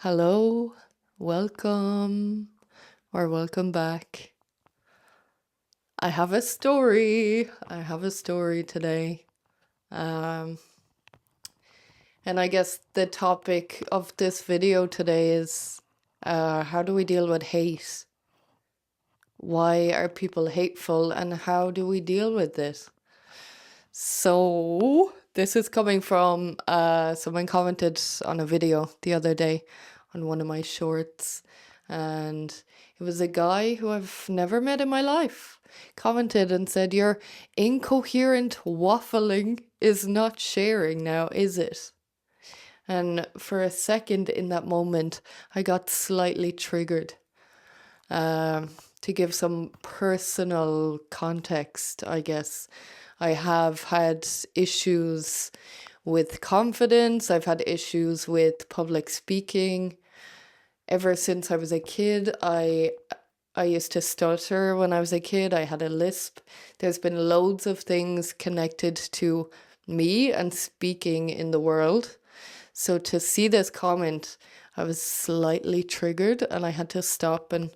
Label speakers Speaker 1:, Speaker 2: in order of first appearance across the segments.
Speaker 1: Hello, welcome back. I have a story. I have a story today. Um, and I guess the topic of this video today is how do we deal with hate? Why are people hateful and how do we deal with this? So, this is coming from someone commented on a video the other day on one of my shorts, and it was a guy who I've never met in my life. Commented and said, "Your incoherent waffling is not sharing now, is it?" And for a second in that moment, I got slightly triggered. To give some personal context, I guess, I have had issues with confidence, I've had issues with public speaking. Ever since I was a kid, I used to stutter when I was a kid. I had a lisp. There's been loads of things connected to me and speaking in the world. So to see this comment, I was slightly triggered and I had to stop and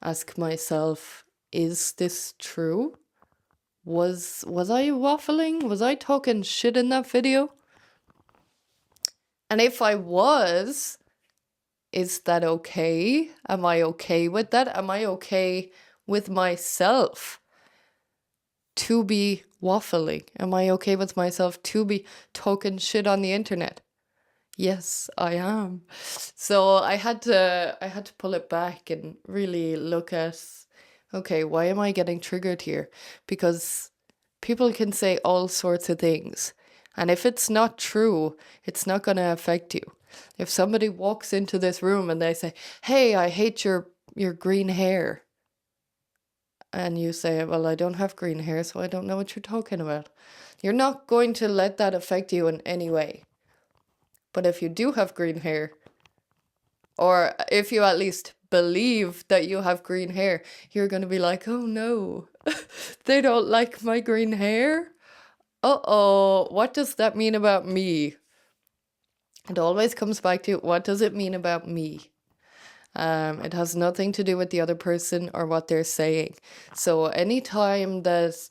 Speaker 1: ask myself, is this true? Was I waffling? Was I talking shit in that video? And if I was, is that okay? Am I okay with that? Am I okay with myself to be waffling? Am I okay with myself to be talking shit on the internet? Yes, I am. So I had to pull it back and really look at, okay, why am I getting triggered here? Because people can say all sorts of things. And if it's not true, it's not going to affect you. If somebody walks into this room and they say, "Hey, I hate your green hair." And you say, "Well, I don't have green hair, so I don't know what you're talking about." You're not going to let that affect you in any way. But if you do have green hair, or if you at least believe that you have green hair, you're going to be like, "Oh no, they don't like my green hair? Uh-oh, what does that mean about me?" It always comes back to, what does it mean about me? It has nothing to do with the other person or what they're saying. So anytime that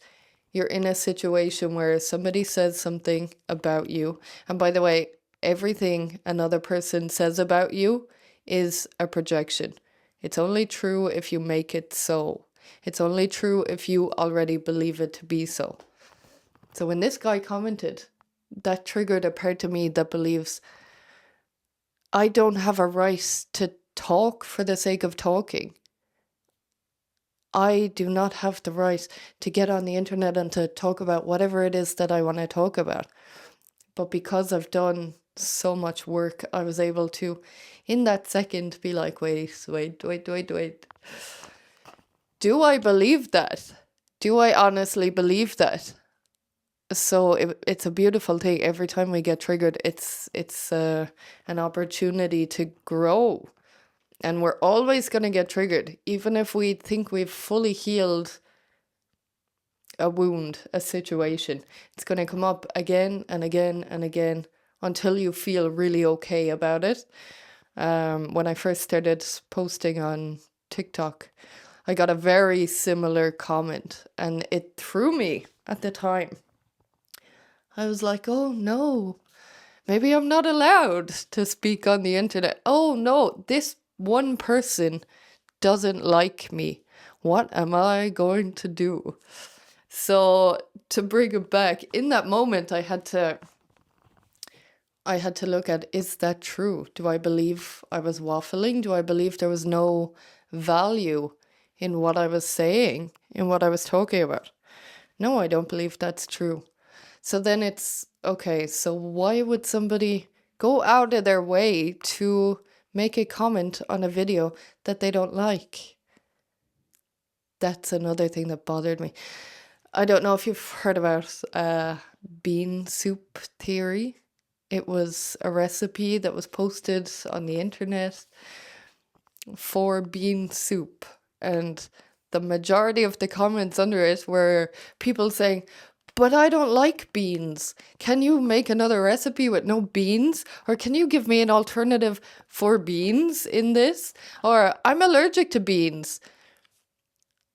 Speaker 1: you're in a situation where somebody says something about you, and by the way, everything another person says about you is a projection. It's only true if you make it so. It's only true if you already believe it to be so. So when this guy commented, that triggered a part of me that believes I don't have a right to talk for the sake of talking. I do not have the right to get on the internet and to talk about whatever it is that I want to talk about. But because I've done so much work, I was able to, in that second, be like, wait. Do I believe that? Do I honestly believe that? So it's a beautiful thing. Every time we get triggered, it's an opportunity to grow. And we're always going to get triggered, even if we think we've fully healed a wound, a situation. It's going to come up again and again and again until you feel really okay about it. When I first started posting on TikTok, I got a very similar comment and it threw me at the time. I was like, oh no, maybe I'm not allowed to speak on the internet. Oh no, this one person doesn't like me. What am I going to do? So to bring it back, in that moment, I had to look at, is that true? Do I believe I was waffling? Do I believe there was no value in what I was saying, in what I was talking about? No, I don't believe that's true. So then it's, okay, so why would somebody go out of their way to make a comment on a video that they don't like? That's another thing that bothered me. I don't know if you've heard about bean soup theory. It was a recipe that was posted on the internet for bean soup. And the majority of the comments under it were people saying, but I don't like beans. Can you make another recipe with no beans? Or can you give me an alternative for beans in this? Or I'm allergic to beans.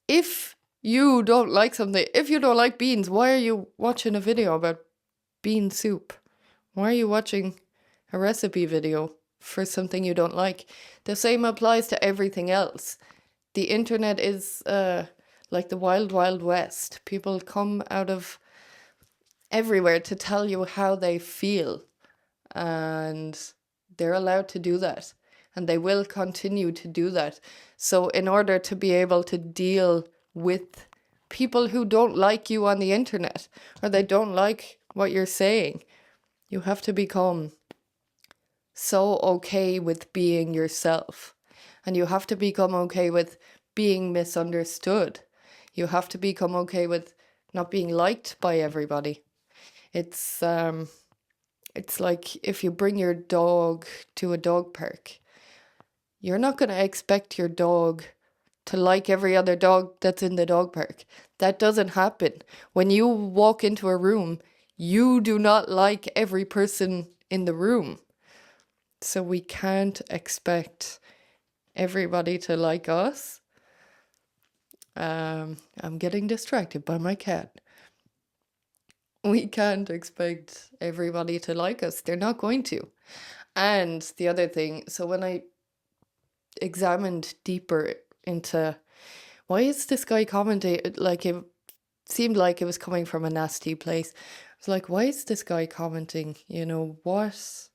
Speaker 1: If you don't like something, if you don't like beans, why are you watching a video about bean soup? Why are you watching a recipe video for something you don't like? The same applies to everything else. The internet is like the wild, wild west. People come out of everywhere to tell you how they feel, and they're allowed to do that, and they will continue to do that. So in order to be able to deal with people who don't like you on the internet, or they don't like what you're saying, you have to become so okay with being yourself, and you have to become okay with being misunderstood. You have to become okay with not being liked by everybody. It's like if you bring your dog to a dog park, you're not going to expect your dog to like every other dog that's in the dog park. That doesn't happen. When you walk into a room, you do not like every person in the room. So we can't expect everybody to like us. I'm getting distracted by my cat. We can't expect everybody to like us. They're not going to. And the other thing, so when I examined deeper into why is this guy commenting, like it seemed like it was coming from a nasty place. I was like, why is this guy commenting? You know, what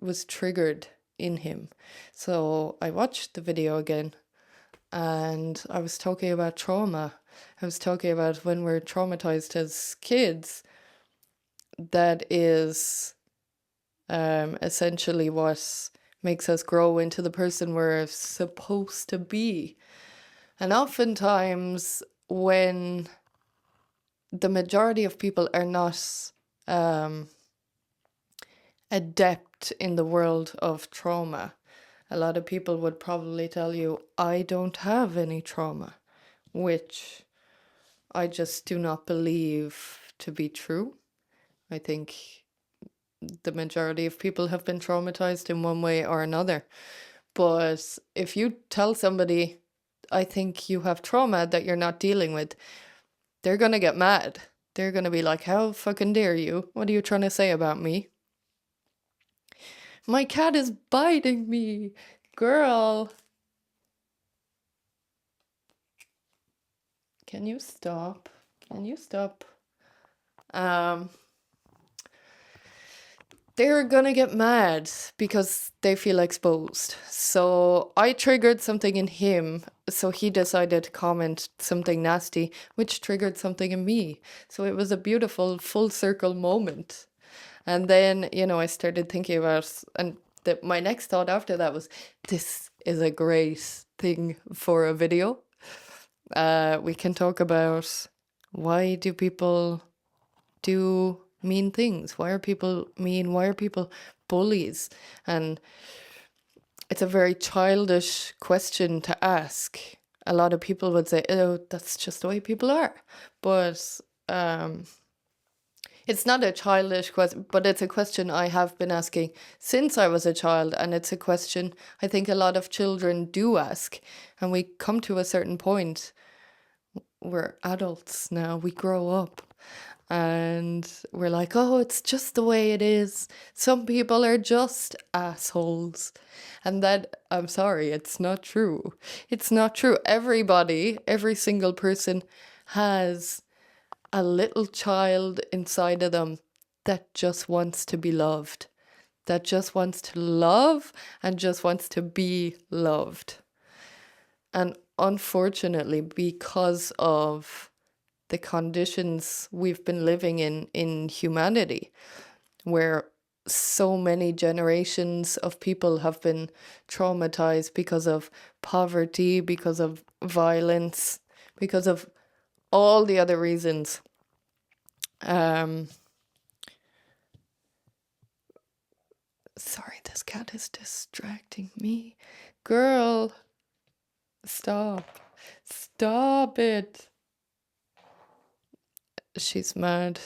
Speaker 1: was triggered in him? So I watched the video again, and I was talking about trauma. I was talking about when we're traumatized as kids, that is essentially what makes us grow into the person we're supposed to be. And oftentimes, when the majority of people are not adept in the world of trauma, a lot of people would probably tell you, I don't have any trauma, which I just do not believe to be true. I think the majority of people have been traumatized in one way or another. But if you tell somebody, I think you have trauma that you're not dealing with, they're going to get mad. They're going to be like, how fucking dare you? What are you trying to say about me? My cat is biting me. Girl. Can you stop? Can you stop? They're gonna get mad because they feel exposed. So I triggered something in him, so he decided to comment something nasty, which triggered something in me. So it was a beautiful full circle moment. And then, I started thinking about, and my next thought after that was, this is a great thing for a video. We can talk about, why do people do mean things? Why are people mean? Why are people bullies? And it's a very childish question to ask. A lot of people would say, oh, that's just the way people are. But it's not a childish question, but it's a question I have been asking since I was a child. And it's a question I think a lot of children do ask. And we come to a certain point, we're adults now, we grow up. And we're like, oh, it's just the way it is. Some people are just assholes. And that, I'm sorry, it's not true. It's not true. Everybody, every single person has a little child inside of them that just wants to be loved, that just wants to love and just wants to be loved. And unfortunately, because of the conditions we've been living in humanity, where so many generations of people have been traumatized because of poverty, because of violence, because of all the other reasons. Sorry, this cat is distracting me. Girl, stop. Stop it. she's mad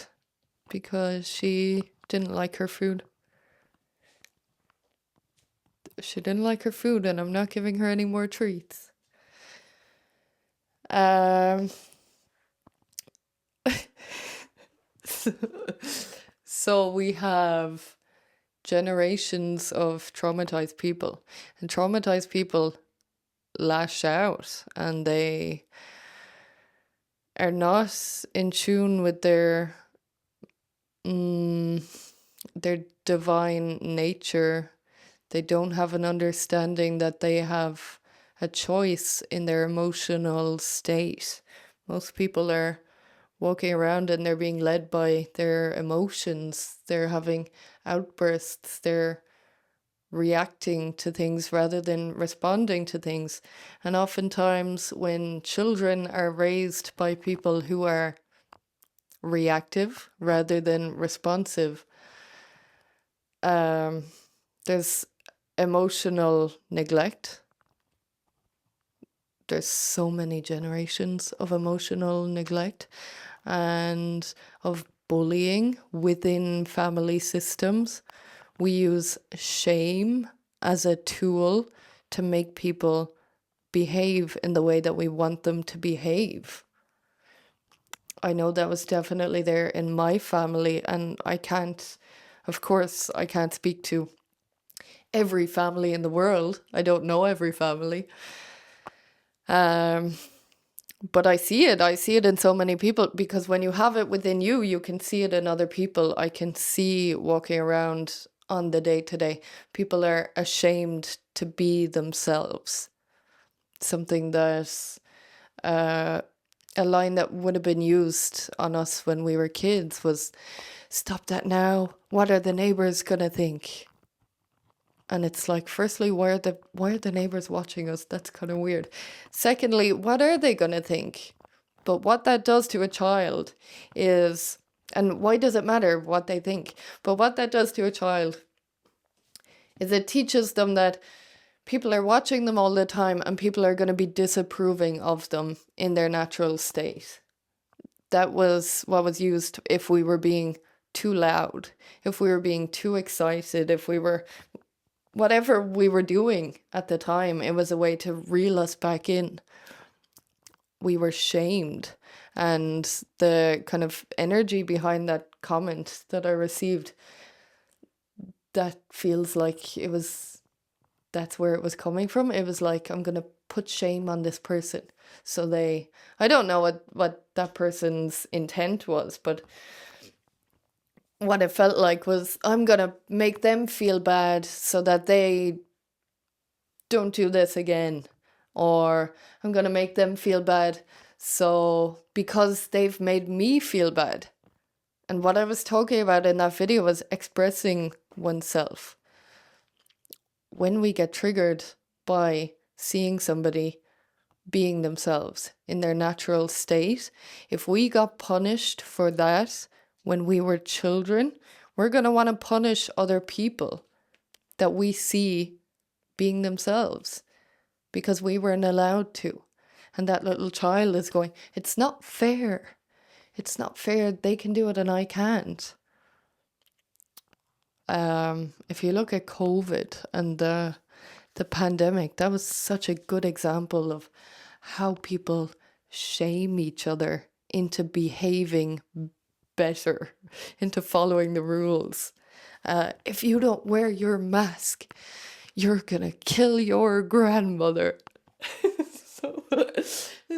Speaker 1: because she didn't like her food. She didn't like her food, and I'm not giving her any more treats. Um, so we have generations of traumatized people, and traumatized people lash out, and they are not in tune with their divine nature. They don't have an understanding that they have a choice in their emotional state. Most people are walking around and they're being led by their emotions. They're having outbursts. They're reacting to things rather than responding to things. And oftentimes, when children are raised by people who are reactive rather than responsive, there's emotional neglect. There's so many generations of emotional neglect and of bullying within family systems. We use shame as a tool to make people behave in the way that we want them to behave. I know that was definitely there in my family, and of course, I can't speak to every family in the world. I don't know every family. But I see it. I see it in so many people, because when you have it within you, you can see it in other people. I can see walking around on the day to day, people are ashamed to be themselves. Something that a line that would have been used on us when we were kids was, "Stop that now. What are the neighbours gonna think?" And it's like, firstly, why are the neighbours watching us? That's kind of weird. Secondly, what are they gonna think? But what that does to a child is, and why does it matter what they think? But what that does to a child is it teaches them that people are watching them all the time and people are going to be disapproving of them in their natural state. That was what was used if we were being too loud, if we were being too excited, if we were, whatever we were doing at the time, it was a way to reel us back in. We were shamed. And the kind of energy behind that comment that I received, that feels like that's where it was coming from. It was like, I'm going to put shame on this person. So I don't know what that person's intent was, but what it felt like was, I'm going to make them feel bad so that they don't do this again. Or I'm going to make them feel bad because they've made me feel bad. And what I was talking about in that video was expressing oneself. When we get triggered by seeing somebody being themselves in their natural state, if we got punished for that when we were children, we're going to want to punish other people that we see being themselves because we weren't allowed to. And that little child is going, it's not fair. It's not fair. They can do it and I can't. If you look at COVID and the pandemic, that was such a good example of how people shame each other into behaving better, into following the rules. If you don't wear your mask, you're gonna kill your grandmother.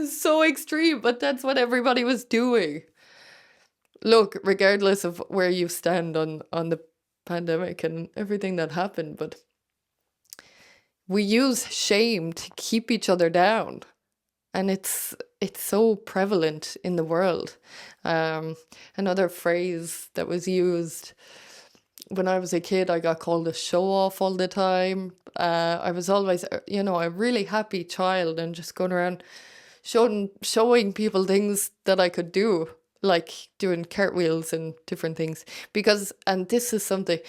Speaker 1: so extreme, but that's what everybody was doing. Look, regardless of where you stand on the pandemic and everything that happened, but we use shame to keep each other down. And it's so prevalent in the world. Another phrase that was used when I was a kid, I got called a show off all the time. I was always, a really happy child and just going around showing people things that I could do, like doing cartwheels and different things. And this is something,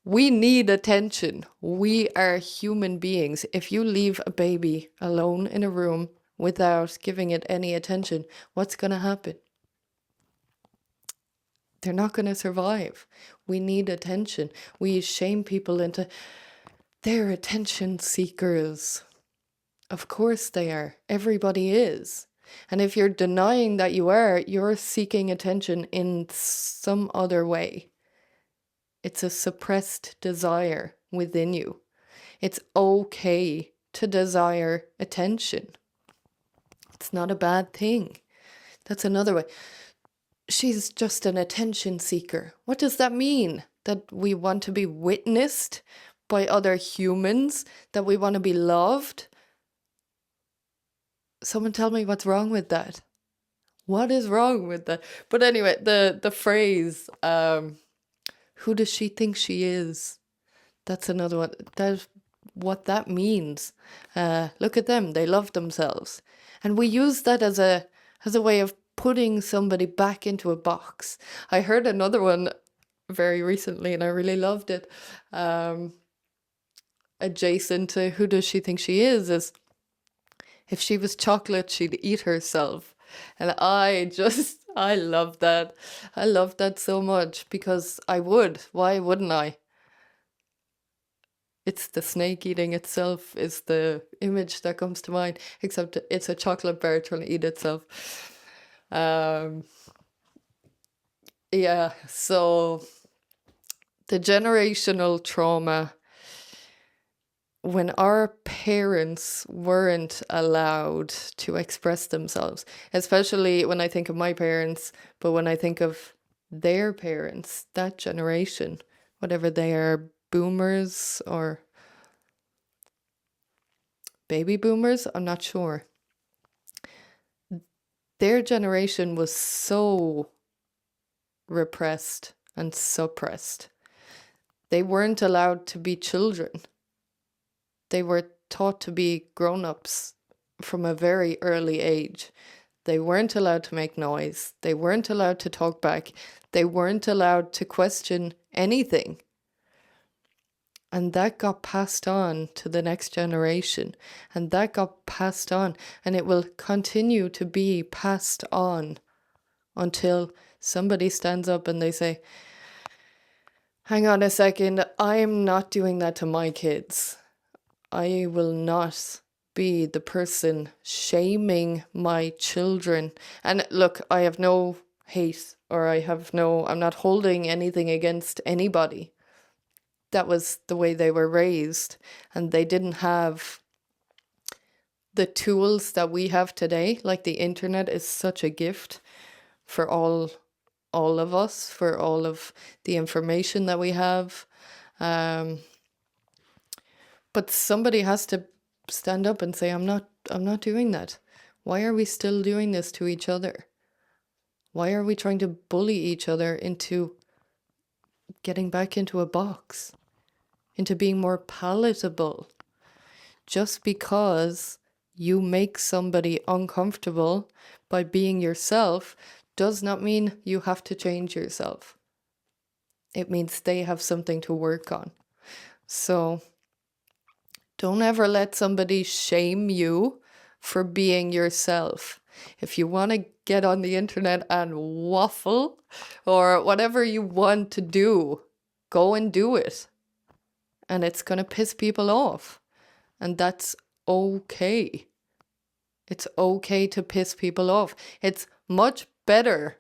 Speaker 1: we need attention. We are human beings. If you leave a baby alone in a room without giving it any attention, what's going to happen? They're not going to survive. We need attention. We shame people into they're attention seekers. Of course they are. Everybody is. And if you're denying that you are, you're seeking attention in some other way. It's a suppressed desire within you. It's okay to desire attention. It's not a bad thing. That's another way. She's just an attention seeker. What does that mean? That we want to be witnessed by other humans? That we want to be loved? Someone tell me what's wrong with that. What is wrong with that? But anyway, the phrase, who does she think she is? That's another one. That's what that means. Look at them. They love themselves. And we use that as a way of putting somebody back into a box. I heard another one very recently and I really loved it. Adjacent to who does she think she is if she was chocolate, she'd eat herself. And I love that. I love that so much because I would. Why wouldn't I? It's the snake eating itself is the image that comes to mind, except it's a chocolate bar trying to eat itself. Yeah, so the generational trauma, when our parents weren't allowed to express themselves, especially when I think of my parents, but when I think of their parents, that generation, whatever they are, boomers or baby boomers, I'm not sure. Their generation was so repressed and suppressed. They weren't allowed to be children. They were taught to be grown-ups from a very early age. They weren't allowed to make noise. They weren't allowed to talk back. They weren't allowed to question anything. And that got passed on to the next generation. And that got passed on. And it will continue to be passed on until somebody stands up and they say, hang on a second, I'm not doing that to my kids. I will not be the person shaming my children. And look, I have no hate or I'm not holding anything against anybody. That was the way they were raised, and they didn't have the tools that we have today. Like the internet is such a gift for all of us, for all of the information that we have. But somebody has to stand up and say, I'm not doing that. Why are we still doing this to each other? Why are we trying to bully each other into getting back into a box, into being more palatable? Just because you make somebody uncomfortable by being yourself does not mean you have to change yourself. It means they have something to work on. So don't ever let somebody shame you for being yourself. If you want to get on the internet and waffle or whatever you want to do, go and do it. And it's going to piss people off. And that's okay. It's okay to piss people off. It's much better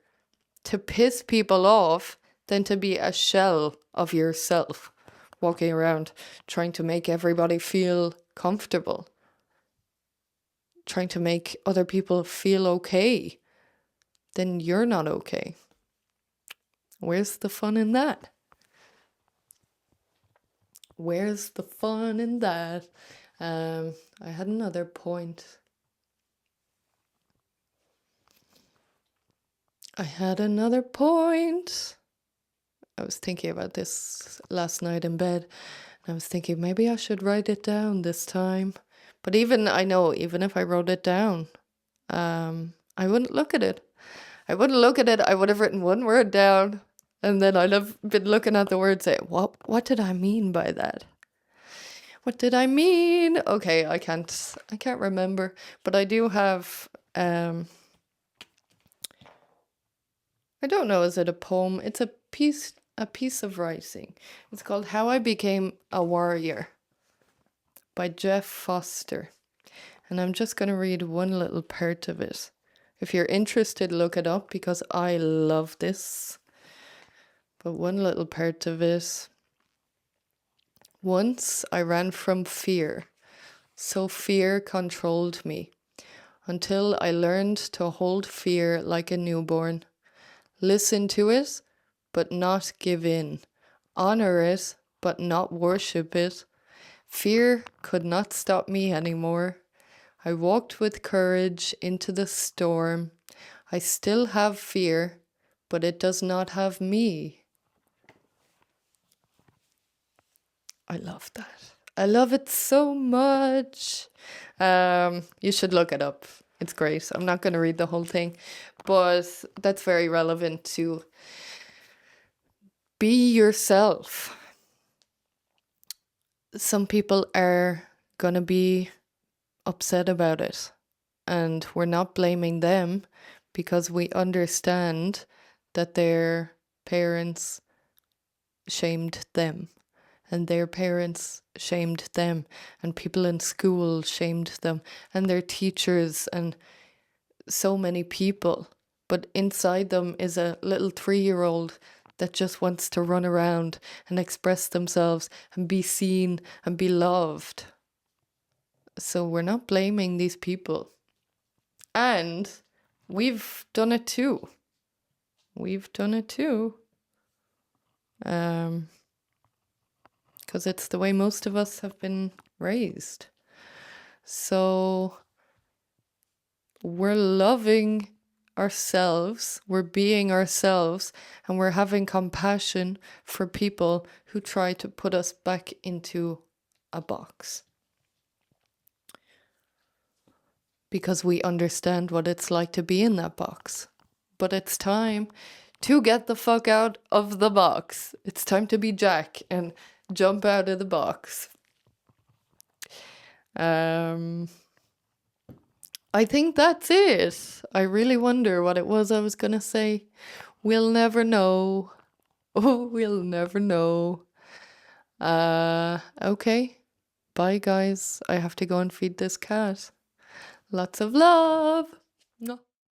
Speaker 1: to piss people off than to be a shell of yourself, walking around trying to make everybody feel comfortable, trying to make other people feel okay. Then you're not okay. Where's the fun in that? Where's the fun in that? I had another point. I was thinking about this last night in bed. And I was thinking maybe I should write it down this time. But even if I wrote it down, I wouldn't look at it. I would have written one word down. And then I'd have been looking at the word saying, what did I mean by that? What did I mean? Okay, I can't remember. But I do have I don't know, is it a poem? It's a piece of writing. It's called How I Became a Warrior by Jeff Foster. And I'm just going to read one little part of it. If you're interested, look it up because I love this. But one little part of it. Once I ran from fear, so fear controlled me until I learned to hold fear like a newborn. Listen to it, but not give in. Honor it, but not worship it. Fear could not stop me anymore. I walked with courage into the storm. I still have fear, but it does not have me. I love that. I love it so much. You should look it up. It's great. I'm not going to read the whole thing, but that's very relevant to be yourself. Some people are going to be upset about it, and we're not blaming them because we understand that their parents shamed them and their parents shamed them and people in school shamed them and their teachers and so many people. But inside them is a little 3-year-old that just wants to run around and express themselves and be seen and be loved. So we're not blaming these people. And we've done it too. We've done it too. Because it's the way most of us have been raised. So we're loving ourselves, we're being ourselves, and we're having compassion for people who try to put us back into a box. Because we understand what it's like to be in that box. But it's time to get the fuck out of the box. It's time to be Jack and jump out of the box. I think that's it. I really wonder what it was I was gonna say. We'll never know. Oh, we'll never know. Okay. Bye, guys. I have to go and feed this cat. Lots of love.